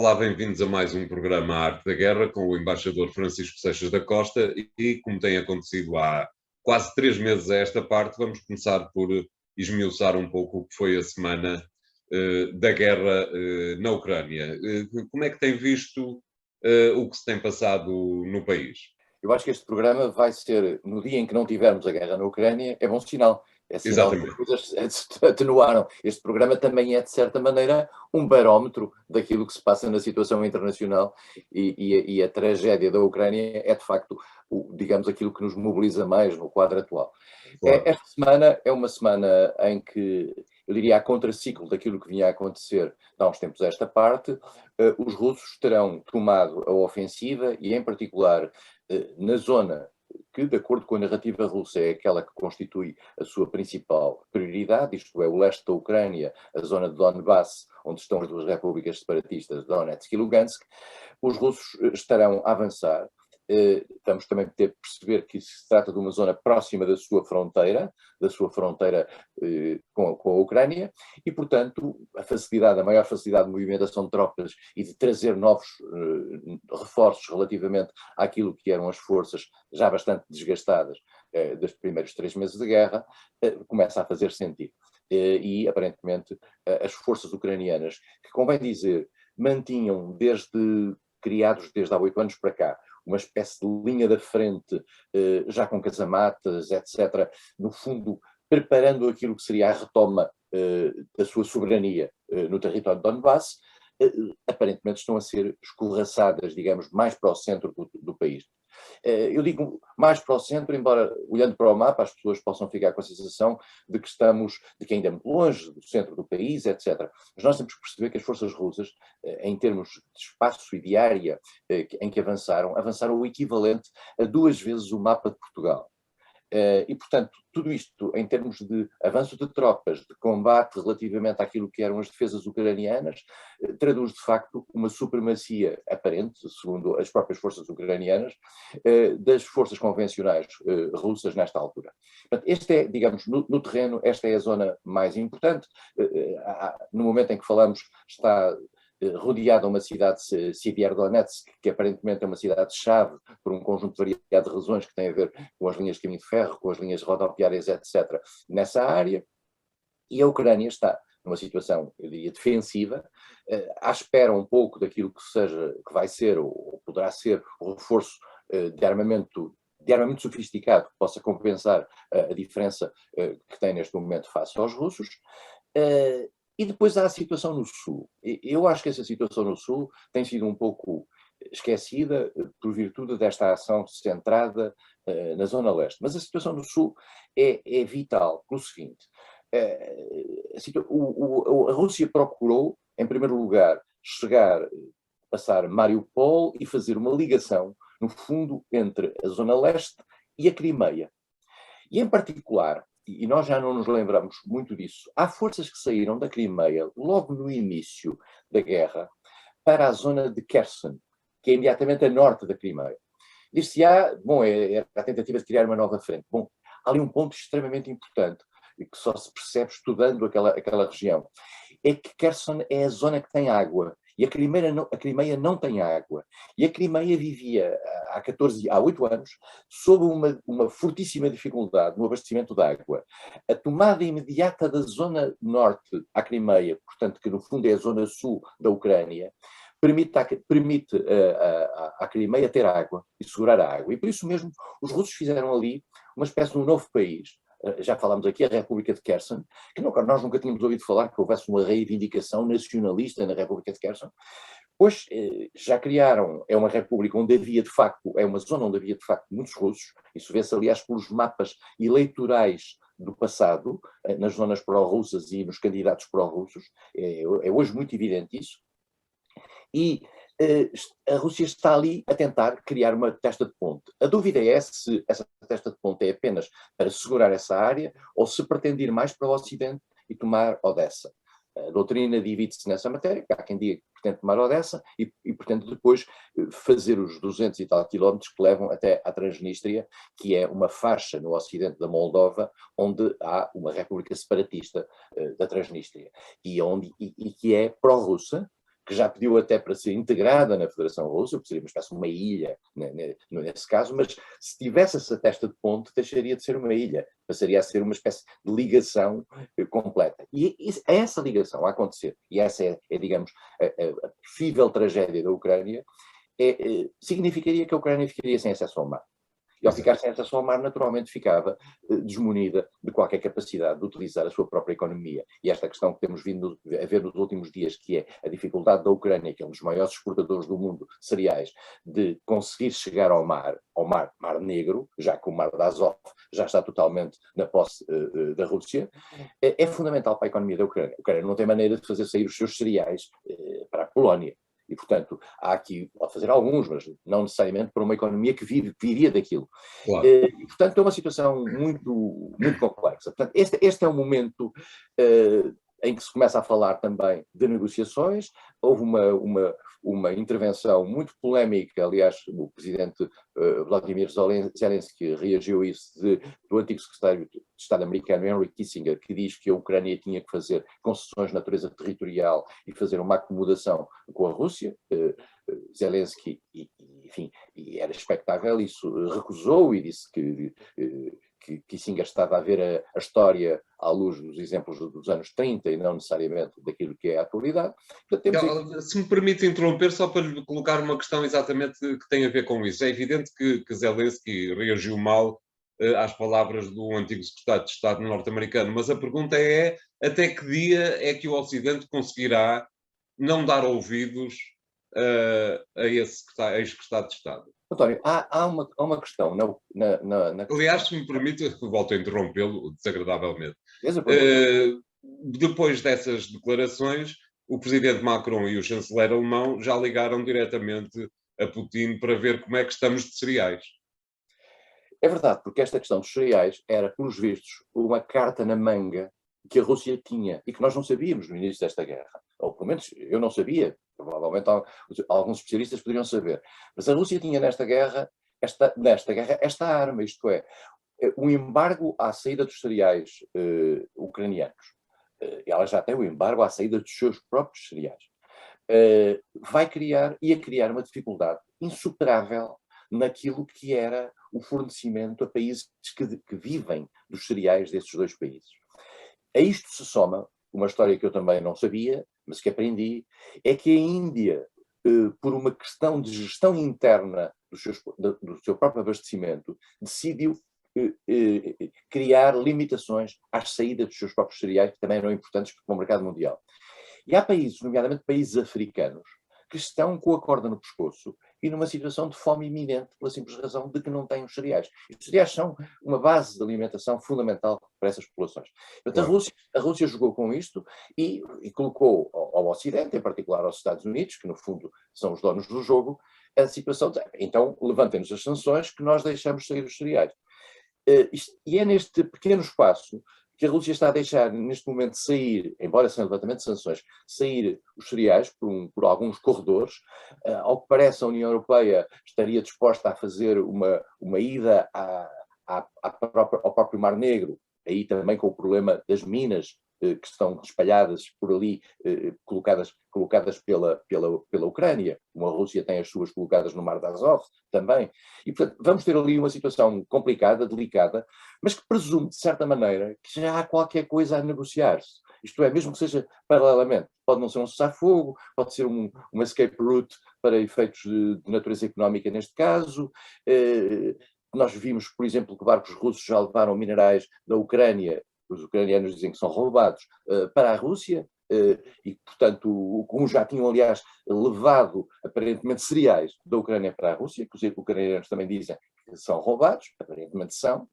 Olá, bem-vindos a mais um programa Arte da Guerra com o embaixador Francisco Seixas da Costa e, como tem acontecido há quase 3 meses a esta parte, vamos começar por esmiuçar um pouco o que foi a semana da guerra na Ucrânia. Como é que tem visto o que se tem passado no país? Eu acho que este programa vai ser, no dia em que não tivermos a guerra na Ucrânia, é bom sinal. É sinal que as Exatamente. coisas se atenuaram. Este programa também é, de certa maneira, um barómetro daquilo que se passa na situação internacional e a tragédia da Ucrânia é, de facto, digamos, aquilo que nos mobiliza mais no quadro atual. Claro. Esta semana é uma semana em que, eu diria, a contraciclo daquilo que vinha a acontecer há uns tempos a esta parte. Os russos terão tomado a ofensiva e, em particular, na zona que, de acordo com a narrativa russa, é aquela que constitui a sua principal prioridade, isto é, o leste da Ucrânia, a zona de Donbass, onde estão as duas repúblicas separatistas, Donetsk e Lugansk, os russos estarão a avançar. Estamos também a ter que perceber que se trata de uma zona próxima da sua fronteira com a Ucrânia, e, portanto, a maior facilidade de movimentação de tropas e de trazer novos reforços relativamente àquilo que eram as forças já bastante desgastadas dos primeiros 3 meses de guerra, começa a fazer sentido. E, aparentemente, as forças ucranianas, que, convém dizer, mantinham criados desde há 8 anos para cá, uma espécie de linha da frente, já com casamatas, etc., no fundo, preparando aquilo que seria a retoma da sua soberania no território de Donbass, aparentemente estão a ser escorraçadas, digamos, mais para o centro do país. Eu digo mais para o centro, embora, olhando para o mapa, as pessoas possam ficar com a sensação de que ainda é muito longe do centro do país, etc. Mas nós temos que perceber que as forças russas, em termos de espaço e de área em que avançaram o equivalente a 2 vezes o mapa de Portugal. E, portanto, tudo isto, em termos de avanço de tropas, de combate relativamente àquilo que eram as defesas ucranianas, traduz, de facto, uma supremacia aparente, segundo as próprias forças ucranianas, das forças convencionais russas nesta altura. Portanto, este é, digamos, no terreno, esta é a zona mais importante. No momento em que falamos, está rodeada a uma cidade, Sievierodonetsk, que aparentemente é uma cidade-chave por um conjunto variado de razões que tem a ver com as linhas de caminho de ferro, com as linhas rodoviárias, etc., nessa área. E a Ucrânia está numa situação, eu diria, defensiva, à espera um pouco daquilo que vai ser ou poderá ser o reforço de armamento sofisticado que possa compensar a diferença que tem neste momento face aos russos. E depois há a situação no Sul. Eu acho que essa situação no Sul tem sido um pouco esquecida por virtude desta ação centrada na Zona Leste. Mas a situação no Sul é vital pelo seguinte. A Rússia procurou, em primeiro lugar, passar Mariupol e fazer uma ligação, no fundo, entre a Zona Leste e a Crimeia. E, em particular, e nós já não nos lembramos muito disso, há forças que saíram da Crimeia logo no início da guerra para a zona de Kherson, que é imediatamente a norte da Crimeia. Dir-se-á, bom, é a tentativa de criar uma nova frente. Bom, há ali um ponto extremamente importante e que só se percebe estudando aquela região. É que Kherson é a zona que tem água e a Crimeia não tem água. E a Crimeia vivia há 8 anos sob uma fortíssima dificuldade no abastecimento de água. A tomada imediata da zona norte à Crimeia, portanto, que no fundo é a zona sul da Ucrânia, permite à Crimeia ter água e segurar a água. E por isso mesmo os russos fizeram ali uma espécie de um novo país. Já falámos aqui, a República de Kherson, que nós nunca tínhamos ouvido falar que houvesse uma reivindicação nacionalista na República de Kherson. Pois já criaram, é uma república onde havia de facto, é uma zona onde havia de facto muitos russos, isso vê-se aliás pelos mapas eleitorais do passado, nas zonas pró-russas e nos candidatos pró-russos, é hoje muito evidente isso. E a Rússia está ali a tentar criar uma testa de ponte. A dúvida é se essa testa de ponte é apenas para segurar essa área ou se pretende ir mais para o Ocidente e tomar Odessa. A doutrina divide-se nessa matéria, há quem diga que pretende tomar Odessa e pretende depois fazer os 200 e tal quilómetros que levam até à Transnistria, que é uma faixa no ocidente da Moldova, onde há uma república separatista da Transnistria, e que é pró-russa, que já pediu até para ser integrada na Federação Russa, que seria uma espécie de uma ilha, nesse caso, mas se tivesse essa testa de ponte, deixaria de ser uma ilha, passaria a ser uma espécie de ligação completa. E essa ligação a acontecer, e essa digamos, a possível tragédia da Ucrânia, significaria que a Ucrânia ficaria sem acesso ao mar. E ao ficar sem acesso ao mar, naturalmente ficava desmunida de qualquer capacidade de utilizar a sua própria economia. E esta questão que temos vindo a ver nos últimos dias, que é a dificuldade da Ucrânia, que é um dos maiores exportadores do mundo de cereais, de conseguir chegar ao mar Negro, já que o mar de Azov já está totalmente na posse da Rússia, é fundamental para a economia da Ucrânia. A Ucrânia não tem maneira de fazer sair os seus cereais para a Polónia. E, portanto, há aqui, pode fazer alguns, mas não necessariamente para uma economia que viria daquilo. Claro. E, portanto, é uma situação muito, muito complexa. Portanto, este é um momento em que se começa a falar também de negociações. Houve uma intervenção muito polémica, aliás, o presidente Vladimir Zelensky reagiu a isso do antigo secretário de Estado americano, Henry Kissinger, que diz que a Ucrânia tinha que fazer concessões de natureza territorial e fazer uma acomodação com a Rússia. Zelensky, enfim, e era expectável, isso recusou e disse que Kissinger estava a ver a história à luz dos exemplos dos anos 30 e não necessariamente daquilo que é a atualidade. Portanto, se me permite interromper, só para lhe colocar uma questão exatamente que tem a ver com isso. É evidente que Zelensky reagiu mal às palavras do antigo secretário de Estado norte-americano, mas a pergunta é até que dia é que o Ocidente conseguirá não dar ouvidos a esse ex-secretário de Estado? António, há uma questão Aliás, se me permite, volto a interrompê-lo desagradavelmente. questão. Depois dessas declarações, o presidente Macron e o chanceler alemão já ligaram diretamente a Putin para ver como é que estamos de cereais. É verdade, porque esta questão dos cereais era, pelos vistos, uma carta na manga que a Rússia tinha e que nós não sabíamos no início desta guerra. Ou pelo menos eu não sabia, provavelmente alguns especialistas poderiam saber. Mas a Rússia tinha nesta guerra esta arma, isto é, o embargo à saída dos cereais ucranianos. Ela já tem o embargo à saída dos seus próprios cereais. Ia criar uma dificuldade insuperável naquilo que era o fornecimento a países que vivem dos cereais desses dois países. A isto se soma uma história que eu também não sabia, mas que aprendi, é que a Índia, por uma questão de gestão interna do seu próprio abastecimento, decidiu criar limitações à saída dos seus próprios cereais, que também eram importantes para o mercado mundial. E há países, nomeadamente países africanos, que estão com a corda no pescoço e numa situação de fome iminente, pela simples razão de que não têm os cereais. E os cereais são uma base de alimentação fundamental para essas populações. Portanto, Claro. a Rússia jogou com isto e colocou ao Ocidente, em particular aos Estados Unidos, que no fundo são os donos do jogo, a situação de, então levantem-nos as sanções que nós deixamos sair os cereais. E é neste pequeno espaço que a Rússia está a deixar, neste momento, sair, embora seja um levantamento de sanções, sair os cereais por alguns corredores. Ao que parece, a União Europeia estaria disposta a fazer uma ida ao próprio Mar Negro, aí também com o problema das minas que estão espalhadas por ali, colocadas pela Ucrânia, como a Rússia tem as suas colocadas no Mar de Azov também. E, portanto, vamos ter ali uma situação complicada, delicada, mas que presume, de certa maneira, que já há qualquer coisa a negociar-se. Isto é, mesmo que seja paralelamente. Pode não ser um cessar-fogo, pode ser uma escape route para efeitos de natureza económica neste caso. Nós vimos, por exemplo, que barcos russos já levaram minerais da Ucrânia, os ucranianos dizem que são roubados, para a Rússia, e, portanto, como já tinham, aliás, levado, aparentemente, cereais da Ucrânia para a Rússia, que os ucranianos também dizem que são roubados, aparentemente são.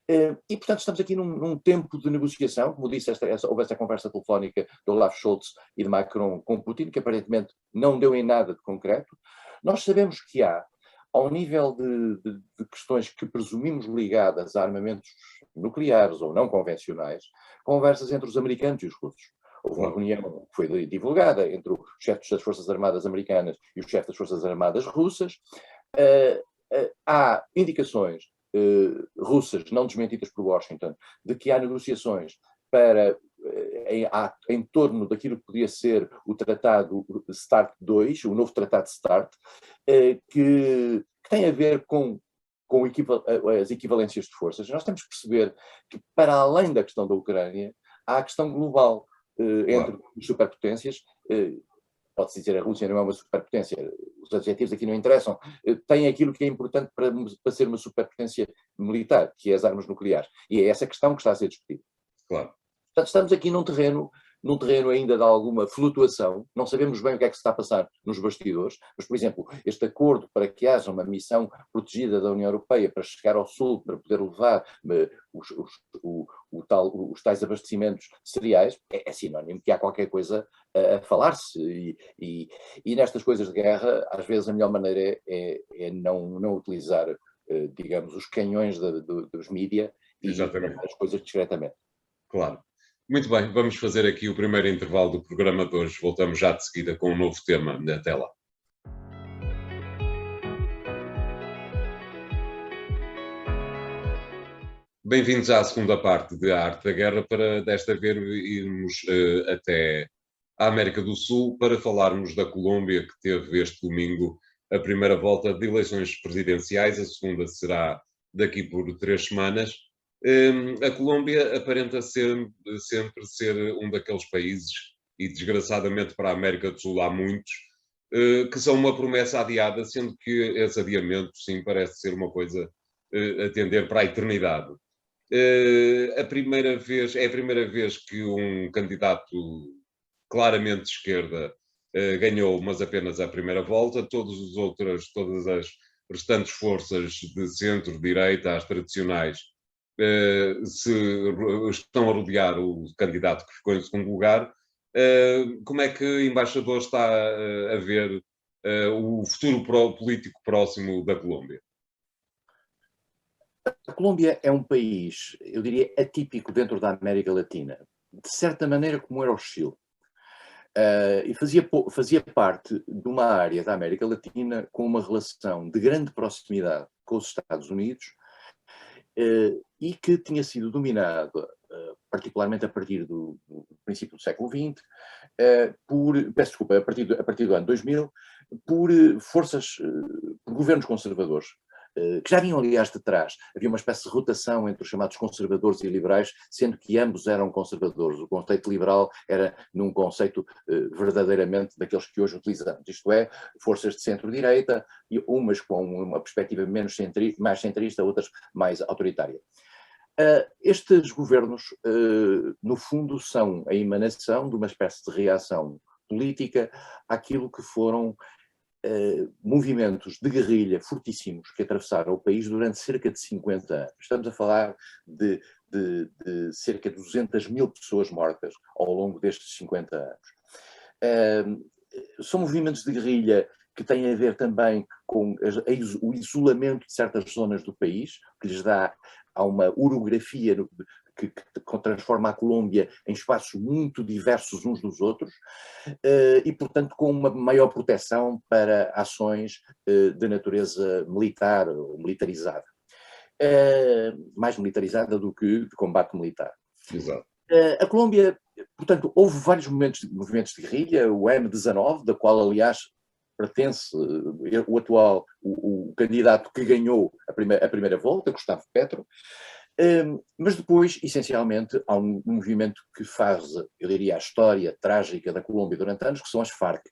E, portanto, estamos aqui num tempo de negociação, como disse, houve essa conversa telefónica de Olaf Scholz e de Macron com Putin, que aparentemente não deu em nada de concreto. Nós sabemos que há, ao nível de questões que presumimos ligadas a armamentos nucleares ou não convencionais, conversas entre os americanos e os russos. Houve uma reunião que foi divulgada entre o chefe das Forças Armadas americanas e o chefe das Forças Armadas russas. Há indicações russas, não desmentidas por Washington, de que há negociações para em torno daquilo que podia ser o Tratado START II, o novo Tratado START, que tem a ver com as equivalências de forças. Nós temos que perceber que, para além da questão da Ucrânia, há a questão global entre as superpotências. Pode-se dizer, a Rússia não é uma superpotência, os adjetivos aqui não interessam, tem aquilo que é importante para ser uma superpotência militar, que é as armas nucleares. E é essa questão que está a ser discutida. Claro. Portanto, estamos aqui num terreno ainda de alguma flutuação, não sabemos bem o que é que se está a passar nos bastidores, mas, por exemplo, este acordo para que haja uma missão protegida da União Europeia para chegar ao Sul, para poder levar os tais abastecimentos de cereais, é sinónimo que há qualquer coisa a falar-se, e nestas coisas de guerra, às vezes a melhor maneira é não utilizar, digamos, os canhões dos mídia e as coisas discretamente. Claro. Muito bem, vamos fazer aqui o primeiro intervalo do programa de hoje. Voltamos já de seguida com um novo tema. Até lá. Bem-vindos à segunda parte de A Arte da Guerra, para desta vez irmos até a América do Sul para falarmos da Colômbia, que teve este domingo a primeira volta de eleições presidenciais. A segunda será daqui por 3 semanas. A Colômbia aparenta sempre ser um daqueles países, e desgraçadamente para a América do Sul há muitos, que são uma promessa adiada, sendo que esse adiamento, sim, parece ser uma coisa a tender para a eternidade. É a primeira vez que um candidato claramente de esquerda ganhou, mas apenas a primeira volta. Todas as restantes forças de centro-direita, as tradicionais, estão a rodear o candidato que ficou em segundo lugar. Como é que o embaixador está a ver o futuro político próximo da Colômbia? A Colômbia é um país, eu diria, atípico dentro da América Latina, de certa maneira como era o Chile. E fazia parte de uma área da América Latina com uma relação de grande proximidade com os Estados Unidos, e que tinha sido dominado, particularmente a partir do princípio do século XX, a partir do ano 2000, por governos conservadores, que já vinham, aliás, de trás. Havia uma espécie de rotação entre os chamados conservadores e liberais, sendo que ambos eram conservadores. O conceito liberal era num conceito verdadeiramente daqueles que hoje utilizamos, isto é, forças de centro-direita, e umas com uma perspectiva mais centrista, outras mais autoritária. Estes governos, no fundo, são a emanação de uma espécie de reação política àquilo que foram movimentos de guerrilha fortíssimos que atravessaram o país durante cerca de 50 anos. Estamos a falar de cerca de 200 mil pessoas mortas ao longo destes 50 anos. São movimentos de guerrilha que têm a ver também com o isolamento de certas zonas do país, que lhes dá uma orografia que transforma a Colômbia em espaços muito diversos uns dos outros, e, portanto, com uma maior proteção para ações de natureza militar ou militarizada. Mais militarizada do que de combate militar. Exato. A Colômbia, portanto, houve vários movimentos de guerrilha, o M19, da qual, aliás, pertence o candidato que ganhou a primeira volta, Gustavo Petro. Mas depois, essencialmente, há um movimento que faz, eu diria, a história trágica da Colômbia durante anos, que são as Farc.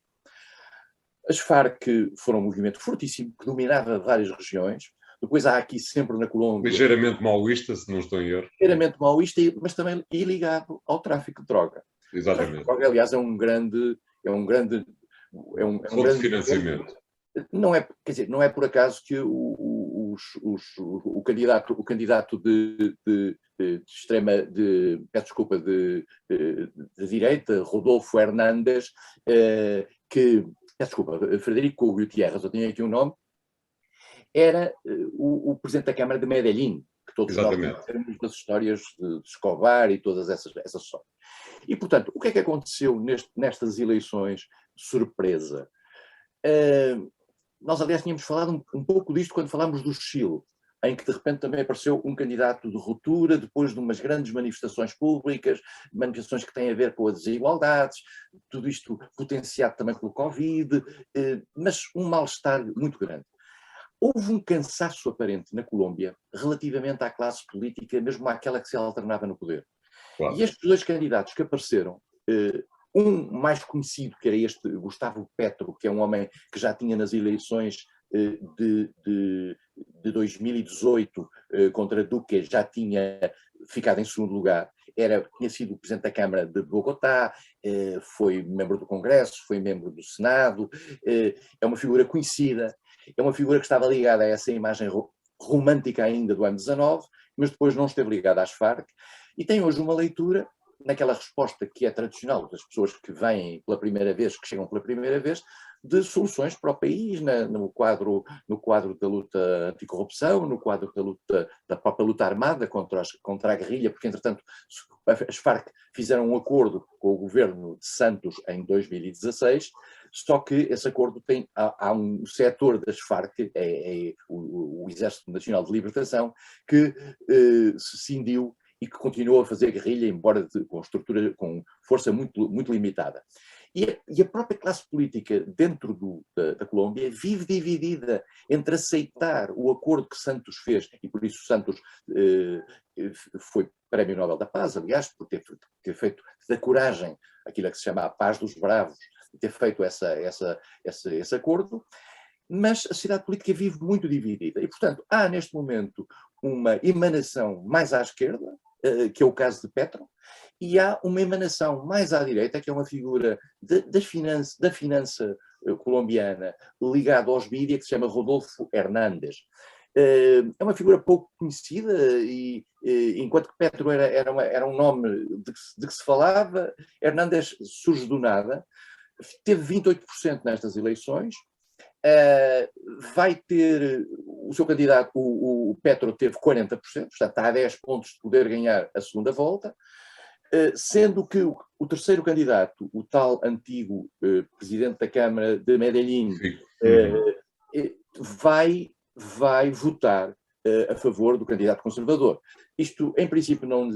As Farc foram um movimento fortíssimo, que dominava várias regiões. Depois há aqui sempre na Colômbia... Ligeiramente maoísta, se não estou em erro. Ligeiramente maoísta, mas também ligado ao tráfico de droga. Exatamente. O tráfico de droga, aliás, é um grande financiamento. Não é, quer dizer, não é por acaso que o candidato de extrema, peço desculpa, de direita, Rodolfo Hernández, peço desculpa, Frederico Gutiérrez, eu tenho aqui um nome, era o presidente da Câmara de Medellín, que todos nós conhecemos das histórias de Escobar e todas essas histórias. E, portanto, o que é que aconteceu nestas eleições de surpresa? Nós, aliás, tínhamos falado um pouco disto quando falámos do Chile. em que de repente também apareceu um candidato de ruptura, depois de umas grandes manifestações públicas, manifestações que têm a ver com as desigualdades, tudo isto potenciado também pelo Covid, mas um mal-estar muito grande. Houve um cansaço aparente na Colômbia relativamente à classe política, mesmo àquela que se alternava no poder. Claro. E estes dois candidatos que apareceram, um mais conhecido, que era este Gustavo Petro, que é um homem que já tinha nas eleições de 2018 contra Duque, já tinha ficado em segundo lugar, tinha sido presidente da Câmara de Bogotá, foi membro do Congresso, foi membro do Senado, é uma figura conhecida, é uma figura que estava ligada a essa imagem romântica ainda do M19, mas depois não esteve ligada às Farc, e tem hoje uma leitura, naquela resposta que é tradicional das pessoas que vêm pela primeira vez, que chegam pela primeira vez, de soluções para o país, no quadro da luta anticorrupção, no quadro da própria luta armada contra a guerrilha, porque entretanto as Farc fizeram um acordo com o governo de Santos em 2016, só que esse acordo há um setor das Farc, o Exército Nacional de Libertação, que se cindiu e que continuou a fazer guerrilha, embora com força muito, muito limitada. E a própria classe política dentro da Colômbia vive dividida entre aceitar o acordo que Santos fez, e por isso Santos foi Prémio Nobel da Paz, aliás, por ter feito da coragem aquilo que se chama a paz dos bravos, ter feito esse acordo, mas a sociedade política vive muito dividida. E, portanto, há neste momento uma emanação mais à esquerda, que é o caso de Petro, e há uma emanação mais à direita, que é uma figura da finança colombiana ligada aos mídias, que se chama Rodolfo Hernández. É uma figura pouco conhecida, e enquanto que Petro era um nome de que se falava, Hernández surge do nada, teve 28% nestas eleições, vai ter o seu candidato, o Petro, teve 40%, portanto está a 10 pontos de poder ganhar a segunda volta, sendo que o terceiro candidato, o tal antigo presidente da Câmara de Medellín, vai votar a favor do candidato conservador. Isto, em princípio, não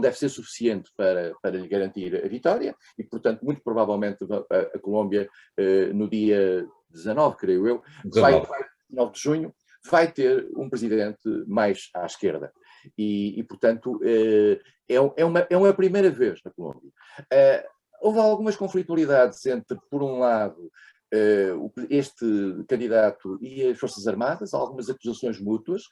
deve ser suficiente para lhe garantir a vitória e, portanto, muito provavelmente a Colômbia, no dia 19, creio eu, 19 de junho, vai ter um presidente mais à esquerda. E portanto, é uma primeira vez na Colômbia. Houve algumas conflitualidades entre, por um lado, este candidato e as Forças Armadas, algumas acusações mútuas.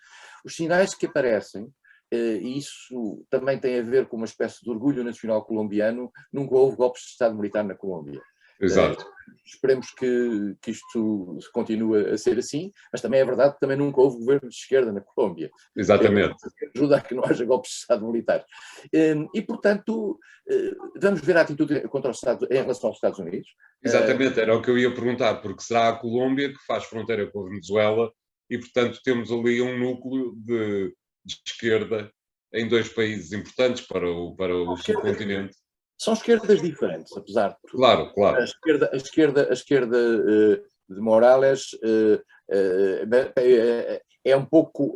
Os sinais que aparecem, e isso também tem a ver com uma espécie de orgulho nacional colombiano, nunca houve golpes de Estado militar na Colômbia. Exato. Esperemos que isto continue a ser assim, mas também é verdade que também nunca houve governo de esquerda na Colômbia. Exatamente. Ajuda a que não haja golpes de Estado militares. E, portanto, vamos ver a atitude contra os Estados, em relação aos Estados Unidos. Exatamente, era o que eu ia perguntar, porque será a Colômbia que faz fronteira com a Venezuela e, portanto, temos ali um núcleo de esquerda em dois países importantes para o subcontinente. São esquerdas diferentes, apesar de tudo. Claro, claro. A esquerda de Morales é um pouco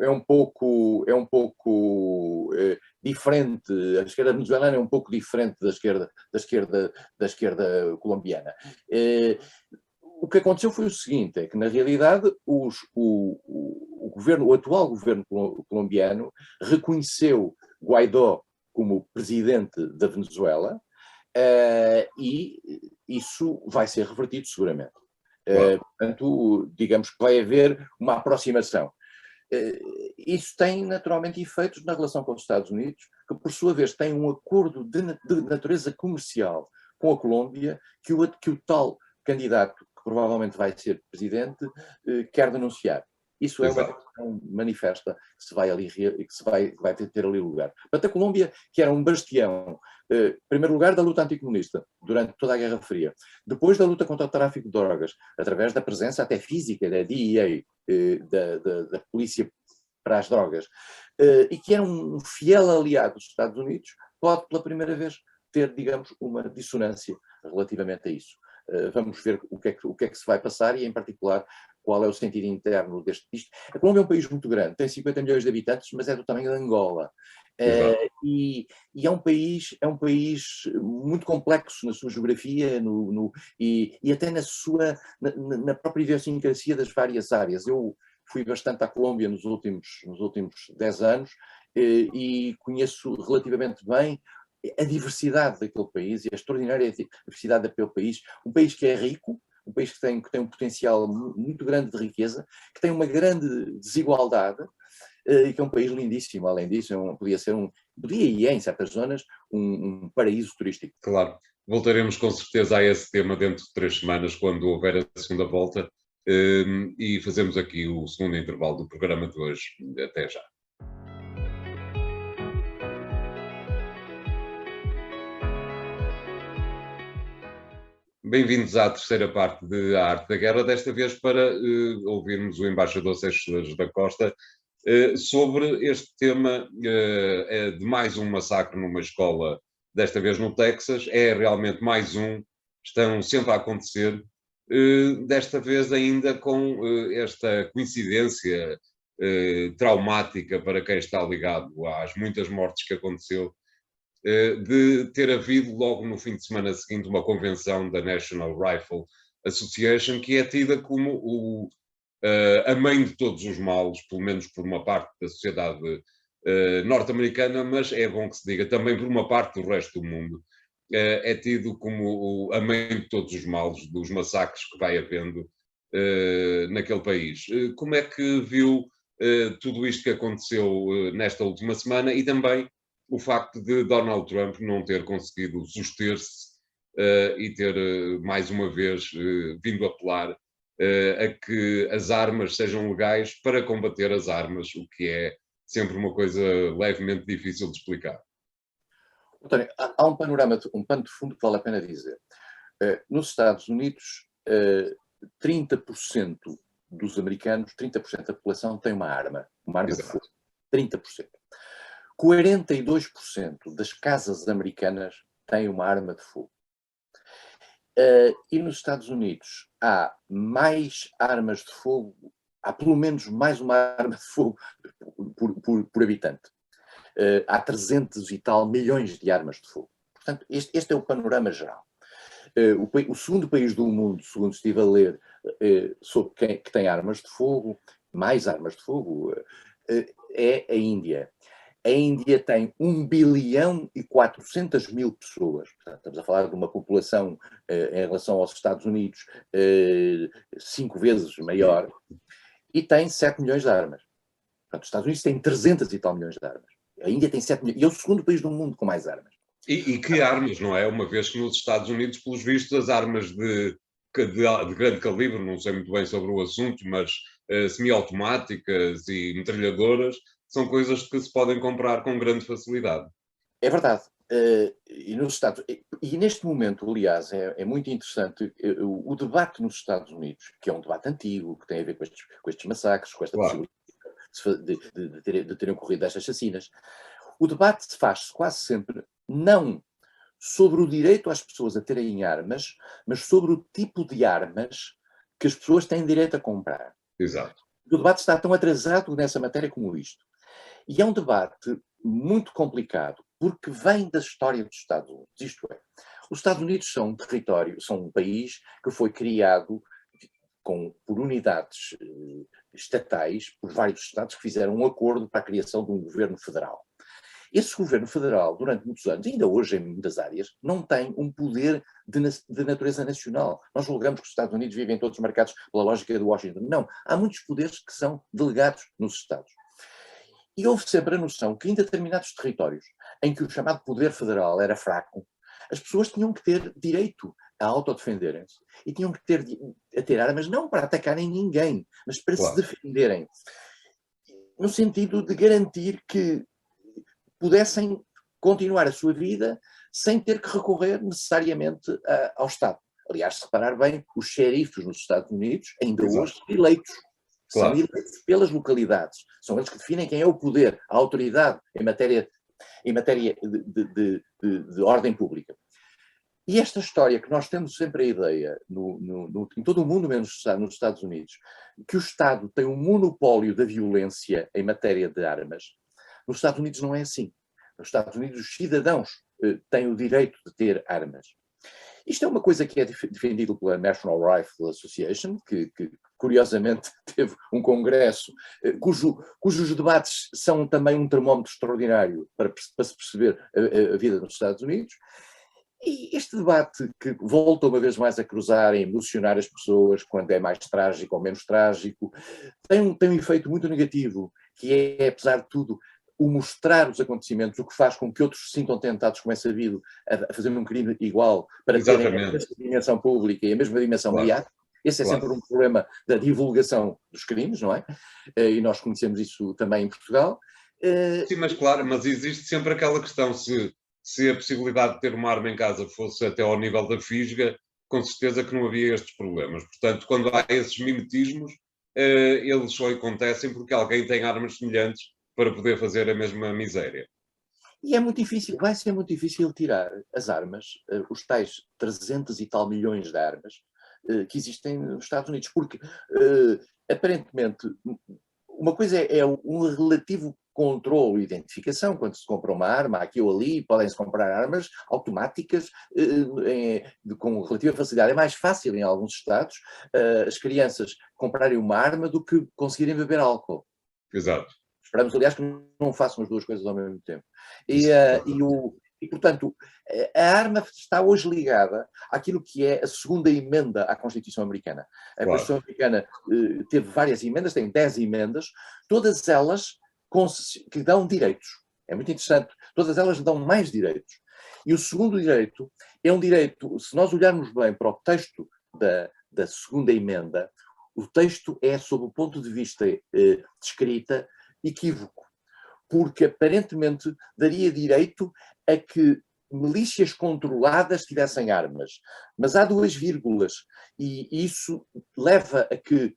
diferente. A esquerda venezuelana é um pouco diferente da esquerda colombiana. O que aconteceu foi o seguinte, é que na realidade o atual governo colombiano reconheceu Guaidó como presidente da Venezuela, e isso vai ser revertido seguramente. Portanto, digamos que vai haver uma aproximação. Isso tem naturalmente efeitos na relação com os Estados Unidos, que por sua vez tem um acordo de natureza comercial com a Colômbia, que o tal candidato, que provavelmente vai ser presidente, quer denunciar. Isso é uma questão manifesta que se vai ali e que se vai ter ali lugar. Portanto, a Colômbia, que era um bastião, em primeiro lugar, da luta anticomunista, durante toda a Guerra Fria, depois da luta contra o tráfico de drogas, através da presença até física da DEA, da Polícia para as Drogas, e que era um fiel aliado dos Estados Unidos, pode pela primeira vez ter, digamos, uma dissonância relativamente a isso. Vamos ver o que é que se vai passar e, em particular, qual é o sentido interno disto. A Colômbia é um país muito grande, tem 50 milhões de habitantes, mas é do tamanho de Angola. E é um país muito complexo na sua geografia e até na própria idiosincrasia das várias áreas. Eu fui bastante à Colômbia nos últimos 10 anos e conheço relativamente bem a diversidade daquele país e a extraordinária diversidade daquele país. Um país que é rico, um país que tem um potencial muito grande de riqueza, que tem uma grande desigualdade, e que é um país lindíssimo. Além disso, podia e é, em certas zonas, um paraíso turístico. Claro. Voltaremos com certeza a esse tema dentro de 3 semanas, quando houver a segunda volta, e fazemos aqui o segundo intervalo do programa de hoje. Até já. Bem-vindos à terceira parte de A Arte da Guerra, desta vez para ouvirmos o embaixador Seixas da Costa sobre este tema de mais um massacre numa escola, desta vez no Texas. É realmente mais um, estão sempre a acontecer, desta vez ainda com esta coincidência traumática para quem está ligado às muitas mortes que aconteceu, de ter havido logo no fim de semana seguinte uma convenção da National Rifle Association, que é tida como a mãe de todos os males, pelo menos por uma parte da sociedade norte-americana, mas é bom que se diga também por uma parte do resto do mundo. É tido como a mãe de todos os males, dos massacres que vai havendo naquele país. Como é que viu tudo isto que aconteceu nesta última semana e também o facto de Donald Trump não ter conseguido suster-se e ter, mais uma vez, vindo apelar a que as armas sejam legais para combater as armas, o que é sempre uma coisa levemente difícil de explicar. António, há um pano de fundo que vale a pena dizer. Nos Estados Unidos, 30% dos americanos, 30% da população tem uma arma de fogo. 30%. 42% das casas americanas têm uma arma de fogo. E nos Estados Unidos há mais armas de fogo, há pelo menos mais uma arma de fogo por habitante. Há 300 e tal milhões de armas de fogo. Portanto, este é o panorama geral. O segundo país do mundo, segundo estive a ler, sobre que tem armas de fogo, mais armas de fogo, é a Índia. A Índia tem 1 bilhão e 400 mil pessoas. Portanto, estamos a falar de uma população, em relação aos Estados Unidos, 5 vezes maior, e tem 7 milhões de armas. Portanto, os Estados Unidos têm 300 e tal milhões de armas. A Índia tem 7 milhões. E é o segundo país do mundo com mais armas. E que armas, não é? Uma vez que nos Estados Unidos, pelos vistos, as armas de grande calibre, não sei muito bem sobre o assunto, mas semiautomáticas e metralhadoras são coisas que se podem comprar com grande facilidade. É verdade. E neste momento, aliás, é muito interessante o debate nos Estados Unidos, que é um debate antigo, que tem a ver com estes massacres, com esta possibilidade de terem ocorrido estas chacinas. O debate faz-se quase sempre não sobre o direito às pessoas a terem armas, mas sobre o tipo de armas que as pessoas têm direito a comprar. Exato. O debate está tão atrasado nessa matéria como isto. E é um debate muito complicado, porque vem da história dos Estados Unidos. Isto é, os Estados Unidos são um país que foi criado por unidades estatais, por vários estados que fizeram um acordo para a criação de um governo federal. Esse governo federal, durante muitos anos, ainda hoje em muitas áreas, não tem um poder de natureza nacional. Nós julgamos que os Estados Unidos vivem todos marcados pela lógica de Washington. Não, há muitos poderes que são delegados nos Estados. E houve sempre a noção que em determinados territórios em que o chamado poder federal era fraco, as pessoas tinham que ter direito a autodefenderem-se e tinham que ter armas não para atacarem ninguém, mas para se defenderem. No sentido de garantir que pudessem continuar a sua vida sem ter que recorrer necessariamente ao Estado. Aliás, se reparar bem, os xerifes nos Estados Unidos ainda hoje são eleitos. São eleitos pelas localidades. São eles que definem quem é o poder, a autoridade em matéria de ordem pública. E esta história que nós temos sempre a ideia, em todo o mundo, menos nos Estados Unidos, que o Estado tem um monopólio da violência em matéria de armas, nos Estados Unidos não é assim. Nos Estados Unidos os cidadãos têm o direito de ter armas. Isto é uma coisa que é defendido pela National Rifle Association, que curiosamente teve um congresso cujos debates são também um termómetro extraordinário para se perceber a vida nos Estados Unidos. E este debate, que volta uma vez mais a cruzar, a emocionar as pessoas, quando é mais trágico ou menos trágico, tem um efeito muito negativo, que é, apesar de tudo, o mostrar os acontecimentos, o que faz com que outros se sintam tentados, como é sabido, a fazer um crime igual, para terem a mesma dimensão pública e a mesma dimensão mediática. Esse é sempre um problema da divulgação dos crimes, não é? E nós conhecemos isso também em Portugal. Sim, mas claro, mas existe sempre aquela questão, se a possibilidade de ter uma arma em casa fosse até ao nível da fisga, com certeza que não havia estes problemas. Portanto, quando há esses mimetismos, eles só acontecem porque alguém tem armas semelhantes para poder fazer a mesma miséria. E é muito difícil, vai ser muito difícil tirar as armas, os tais 300 e tal milhões de armas que existem nos Estados Unidos, porque aparentemente uma coisa é um relativo controle e identificação, quando se compra uma arma aqui ou ali, podem-se comprar armas automáticas com relativa facilidade. É mais fácil em alguns estados as crianças comprarem uma arma do que conseguirem beber álcool. Exato. Esperamos, aliás, que não façam as duas coisas ao mesmo tempo. E, portanto, a arma está hoje ligada àquilo que é a segunda emenda à Constituição Americana. A Constituição Americana teve várias emendas, tem 10 emendas, todas elas que dão direitos. É muito interessante. Todas elas dão mais direitos. E o segundo direito é um direito, se nós olharmos bem para o texto da segunda emenda, o texto é, sob o ponto de vista de escrita, equívoco, porque aparentemente daria direito a que milícias controladas tivessem armas. Mas há duas vírgulas, e isso leva a que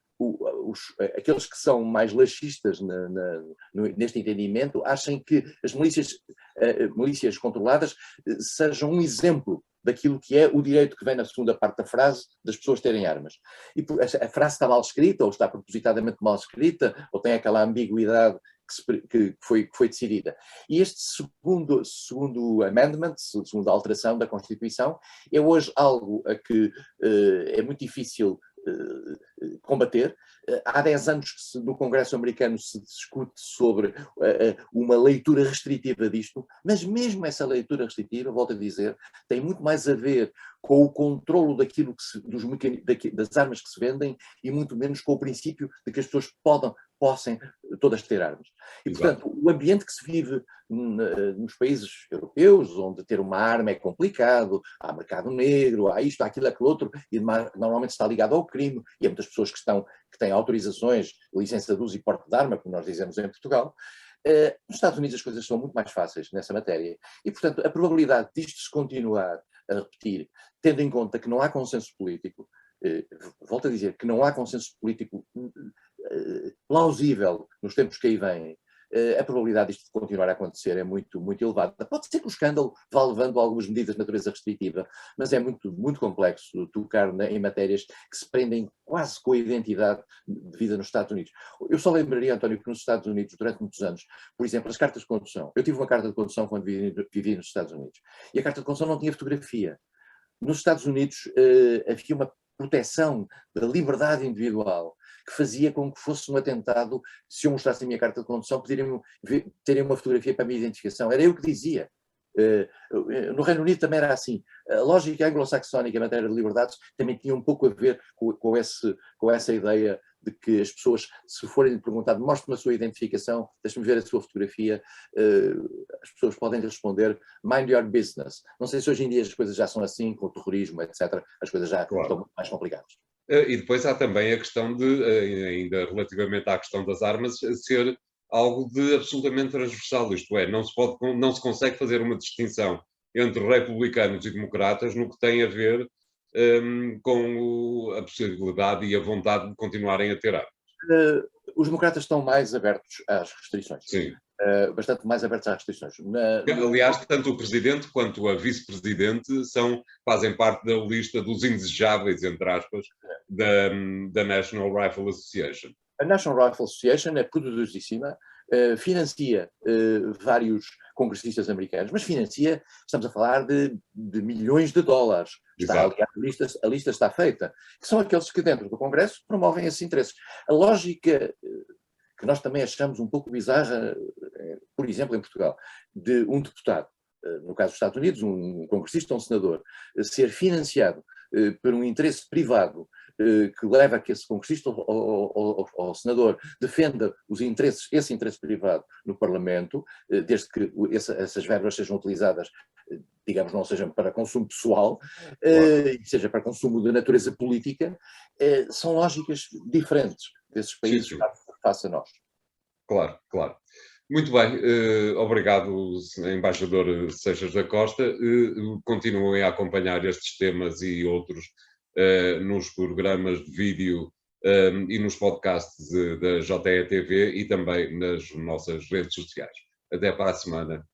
aqueles que são mais laxistas neste entendimento achem que as milícias controladas sejam um exemplo daquilo que é o direito que vem na segunda parte da frase das pessoas terem armas. E a frase está mal escrita, ou está propositadamente mal escrita, ou tem aquela ambiguidade que foi decidida. E este segundo amendment, segunda alteração da Constituição, é hoje algo a que é muito difícil combater. Há 10 anos que no Congresso americano se discute sobre uma leitura restritiva disto, mas mesmo essa leitura restritiva, volto a dizer, tem muito mais a ver com o controlo daquilo das armas que se vendem e muito menos com o princípio de que as pessoas possam todas ter armas. E, portanto, o ambiente que se vive nos países europeus, onde ter uma arma é complicado, há mercado negro, há isto, há aquilo, aquilo outro, e normalmente está ligado ao crime, e há muitas pessoas que têm autorizações, licença de uso e porte de arma, como nós dizemos em Portugal. Nos Estados Unidos as coisas são muito mais fáceis nessa matéria, e, portanto, a probabilidade disto se continuar a repetir, tendo em conta que não há consenso político, volto a dizer que não há consenso político plausível nos tempos que aí vêm, a probabilidade disto continuar a acontecer é muito, muito elevada. Pode ser que o escândalo vá levando a algumas medidas de natureza restritiva, mas é muito, muito complexo tocar em matérias que se prendem quase com a identidade de vida nos Estados Unidos. Eu só lembraria, António, que nos Estados Unidos, durante muitos anos, por exemplo, as cartas de condução. Eu tive uma carta de condução quando vivi nos Estados Unidos, e a carta de condução não tinha fotografia. Nos Estados Unidos havia uma proteção da liberdade individual que fazia com que fosse um atentado, se eu mostrasse a minha carta de condução, terem uma fotografia para a minha identificação. Era eu que dizia. No Reino Unido também era assim. A lógica anglo-saxónica em matéria de liberdades também tinha um pouco a ver com essa ideia de que as pessoas, se forem perguntar, mostre-me a sua identificação, deixe-me ver a sua fotografia, as pessoas podem responder, mind your business. Não sei se hoje em dia as coisas já são assim, com o terrorismo, etc. As coisas já estão muito mais complicadas. E depois há também a questão de, ainda relativamente à questão das armas, ser algo de absolutamente transversal, isto é, não se consegue fazer uma distinção entre republicanos e democratas no que tem a ver com a possibilidade e a vontade de continuarem a ter armas. Os democratas estão mais abertos às restrições. Sim. bastante mais abertos às restrições. Aliás, tanto o presidente quanto a vice-presidente fazem parte da lista dos indesejáveis, entre aspas, da National Rifle Association. A National Rifle Association é poderosíssima, financia vários congressistas americanos, mas financia, estamos a falar de milhões de dólares. Aliás, a lista está feita, que são aqueles que dentro do Congresso promovem esses interesses. A lógica que nós também achamos um pouco bizarra, por exemplo, em Portugal, de um deputado, no caso dos Estados Unidos, um congressista ou um senador, ser financiado por um interesse privado que leva a que esse congressista ou senador defenda esse interesse privado no Parlamento, desde que essas verbas sejam utilizadas, digamos, não sejam para consumo pessoal, e seja para consumo de natureza política, são lógicas diferentes desses países face a nós. Claro, claro. Muito bem, obrigado, embaixador Seixas da Costa. Continuem a acompanhar estes temas e outros nos programas de vídeo e nos podcasts da JETV e também nas nossas redes sociais. Até para a semana.